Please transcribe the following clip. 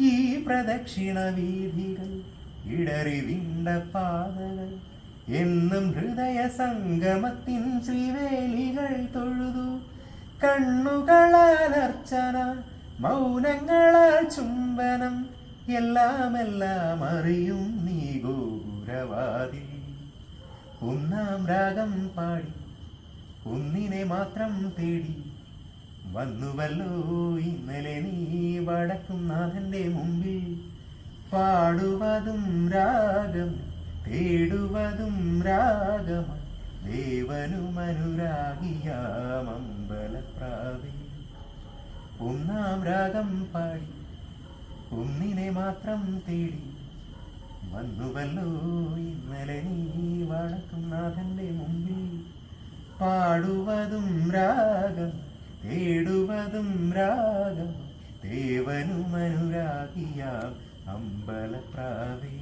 ഈ പ്രദക്ഷിണ വീഥികൾ ഇടറി വിണ്ട പാതകൾ എന്നും ഹൃദയ സംഗമത്തിൻ ശ്രീവേലികൾ തൊഴുതു. കണ്ണുകളാൽ അർച്ചന, മൗനങ്ങളാൽ ചുംബനം, എല്ലാം അറിയും നീ ഗോപുരവാതിൽ. ഒന്നാം രാഗം പാടി ഒന്നിനെ മാത്രം തേടി വന്നുവല്ലോ ഇന്നലെ നീ വടക്കും നാഥന്റെ മുമ്പിൽ. പാടുവതും രാഗം, തേടുവതും രാഗം, ദേവനുമനുരാഗിയാമമ്പലപ്രാവേ. ഒന്നാം രാഗം പാടി ഒന്നിനെ മാത്രം തേടി വന്നുവല്ലോ ഇന്നലെ നീ വടക്കും നാഥന്റെ മുമ്പിൽ. പാടുവതും രാഗം, തേടുവതും രാഗം, ദേവനുമനുരാഗിയാം അമ്പലപ്രാവേ.